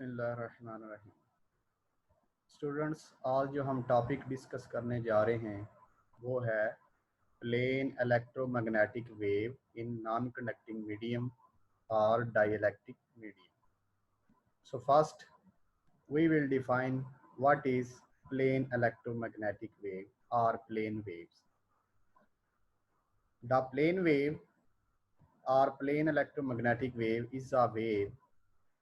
बिस्मिल्लाहिर्रहमानिर्रहीम। स्टूडेंट्स, आज जो हम टॉपिक डिस्कस करने जा रहे हैं वो है plane electromagnetic wave in non conducting medium और dielectric medium. So first we will define what is plane electromagnetic wave or plane waves. The plane wave or plane electromagnetic wave is a wave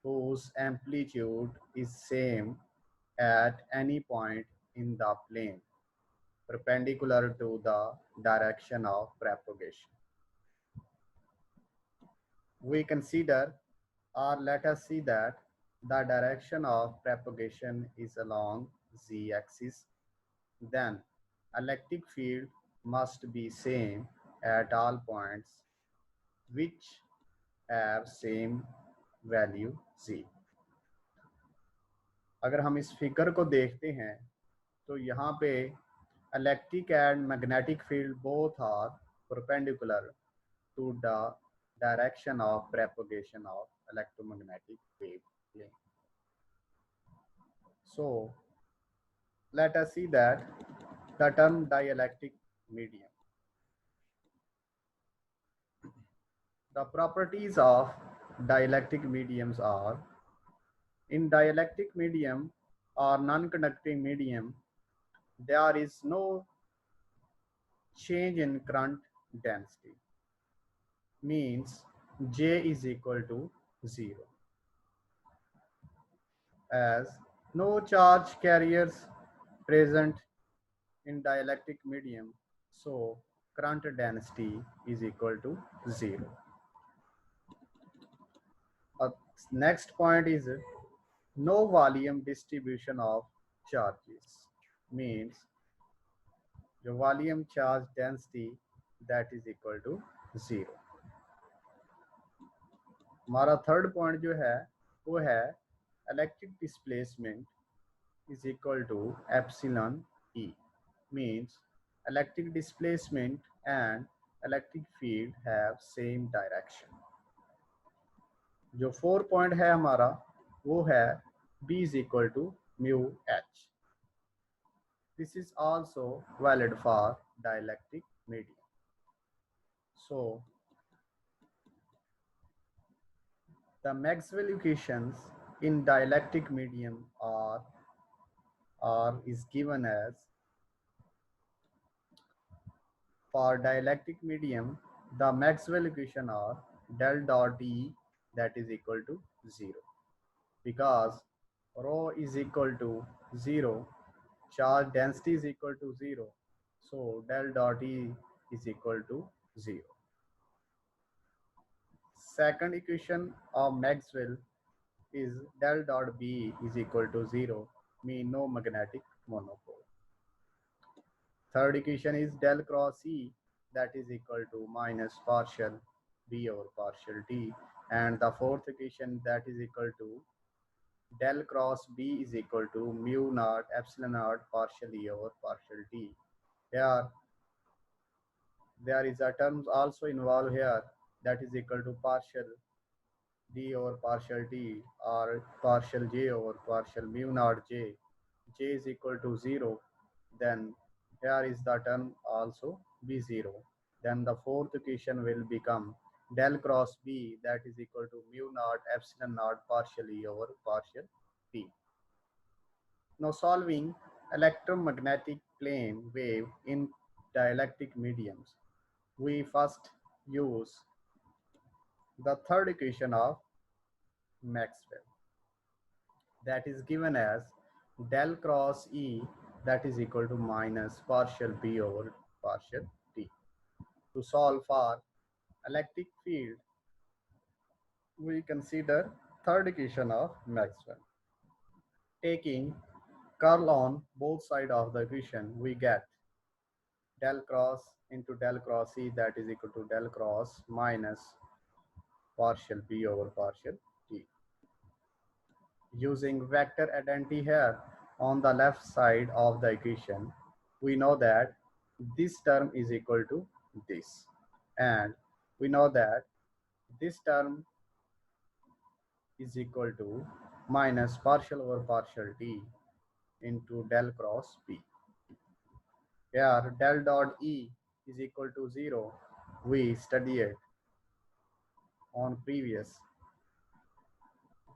whose amplitude is same at any point in the plane perpendicular to the direction of propagation. We consider, or let us see that the direction of propagation is along z-axis, then electric field must be same at all points which have same value z. अगर हम इस figure को देखते हैं तो यहाँ पे electric and magnetic field both are perpendicular to the direction of propagation of electromagnetic wave plane. So let us see that the term dielectric medium. The properties of dielectric mediums are: in dielectric medium or non-conducting medium, there is no change in current density, means J is equal to 0, as no charge carriers present in dielectric medium, so current density is equal to 0. Next point is no volume distribution of charges, means the volume charge density that is equal to 0. हमारा third point जो है वो है electric displacement is equal to epsilon E, means electric displacement and electric field have same direction. जो 4 point है हमारा वो है B is equal to mu H. This is also valid for dielectric medium. So the Maxwell equations in dielectric medium are is given as: for dielectric medium, the Maxwell equation are del dot E that is equal to 0. Because rho is equal to 0, charge density is equal to 0, so del dot E is equal to 0. Second equation of Maxwell is del dot B is equal to 0, mean no magnetic monopole. Third equation is del cross E that is equal to minus partial B over partial T, and the fourth equation that is equal to del cross B is equal to mu naught epsilon naught partial E over partial T. Here there is a term also involved here that is equal to partial D over partial T or partial J over partial mu naught J. J is equal to 0, then here is the term also B0. Then the fourth equation will become del cross B that is equal to mu naught epsilon naught partial E over partial T. Now solving electromagnetic plane wave in dielectric mediums, we first use the third equation of Maxwell that is given as del cross E that is equal to minus partial B over partial T. To solve for electric field, we consider third equation of Maxwell. Taking curl on both sides of the equation, we get del cross into del cross E that is equal to del cross minus partial B over partial T. Using vector identity here on the left side of the equation, we know that this term is equal to this, and we know that this term is equal to minus partial over partial t into del cross B. Here del dot E is equal to 0. We studied on previous.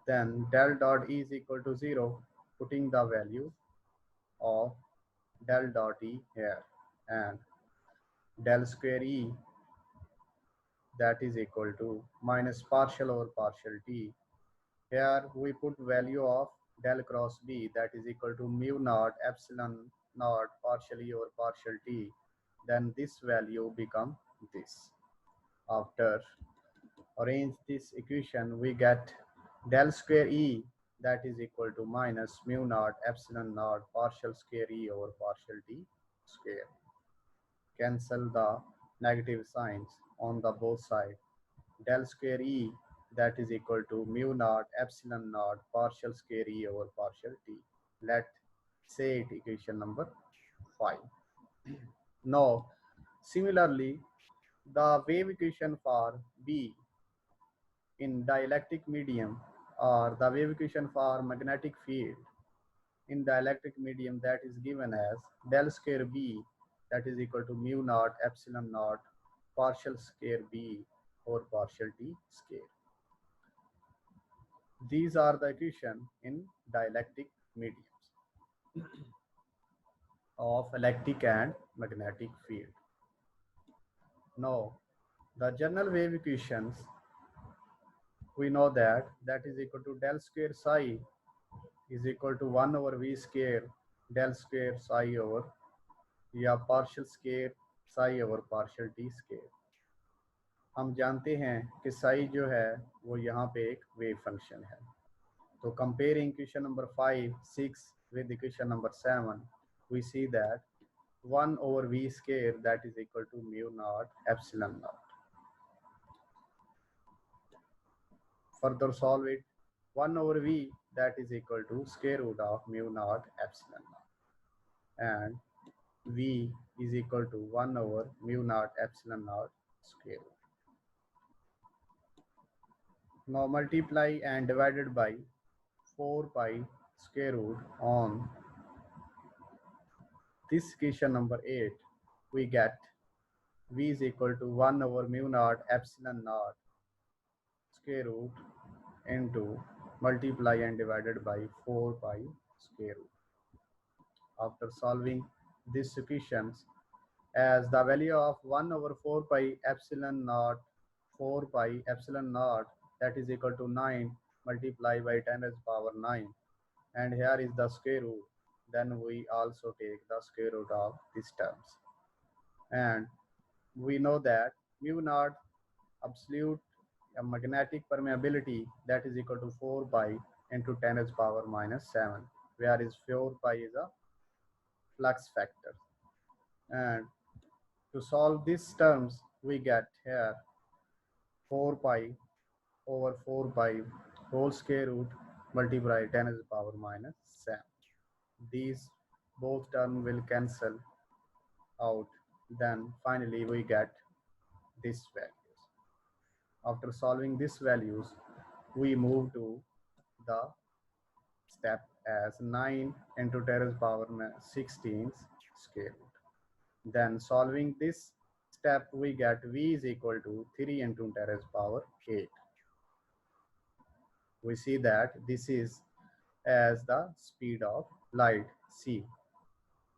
Then del dot E is equal to 0, putting the value of del dot E here, and del square E, that is equal to minus partial over partial t. Here we put value of del cross B, that is equal to mu naught epsilon naught partially over partial t. Then this value become this. After arrange this equation, we get del square E, that is equal to minus mu naught epsilon naught partial square E over partial t square. Cancel the negative signs on the both sides. Del square E, that is equal to mu naught epsilon naught partial square E over partial t. Let's say it equation number 5. Now, similarly, the wave equation for B in dielectric medium, or the wave equation for magnetic field in dielectric medium, that is given as del square B, that is equal to mu naught epsilon naught partial square B over partial t square. These are the equations in dielectric mediums of electric and magnetic field. Now, the general wave equations, we know that is equal to del square psi is equal to 1 over v square del square psi over या partial square psi over partial t square. हम जानते हैं कि psi जो है वो यहाँ पे एक वेव फंक्शन है. So comparing equation number 5, 6 with equation number 7, we see that 1 over v square, that is equal to mu naught epsilon naught. Further solve it. 1 over v, that is equal to square root of mu naught epsilon naught. And v is equal to 1 over mu naught epsilon naught square root. Now multiply and divided by 4 pi square root on this equation number 8, we get v is equal to 1 over mu naught epsilon naught square root into multiply and divided by 4 pi square root. After solving these equations, as the value of 1 over 4 pi epsilon naught, 4 pi epsilon naught, that is equal to 9 multiplied by 10 raised power 9, and here is the square root. Then we also take the square root of these terms, and we know that mu naught absolute magnetic permeability, that is equal to 4 pi into 10 raised power minus 7, where is 4 pi is a flux factor. And to solve these terms, we get here 4 pi over 4 pi whole square root multiplied 10 raised power minus 7. These both terms will cancel out. Then finally we get these values. After solving these values, we move to the step as 9 into 10 raised power 16 square root. Then solving this step, we get v is equal to 3 into 10 raised power 8. We see that this is as the speed of light c,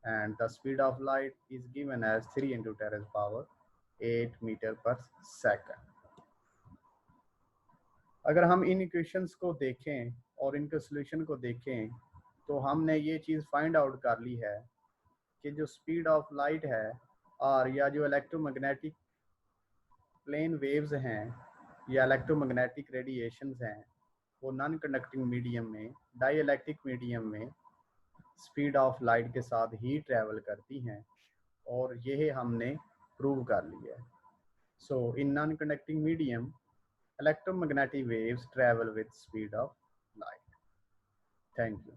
and the speed of light is given as 3 into 10 raised power 8 meter per second. अगर हम इन equations को देखें और इनके solution को देखें, तो हमने ये चीज़ फाइंड आउट कर ली है कि जो स्पीड ऑफ लाइट है और या जो इलेक्ट्रोमैग्नेटिक प्लेन वेव्स हैं या इलेक्ट्रोमैग्नेटिक रेडिएशंस हैं, वो नॉन कंडक्टिंग मीडियम में, डाई इलेक्ट्रिक मीडियम में स्पीड ऑफ लाइट के साथ ही ट्रैवल करती हैं, और यह हमने प्रूव कर लिया है. So in non conducting medium electromagnetic waves travel with speed of light. Thank you.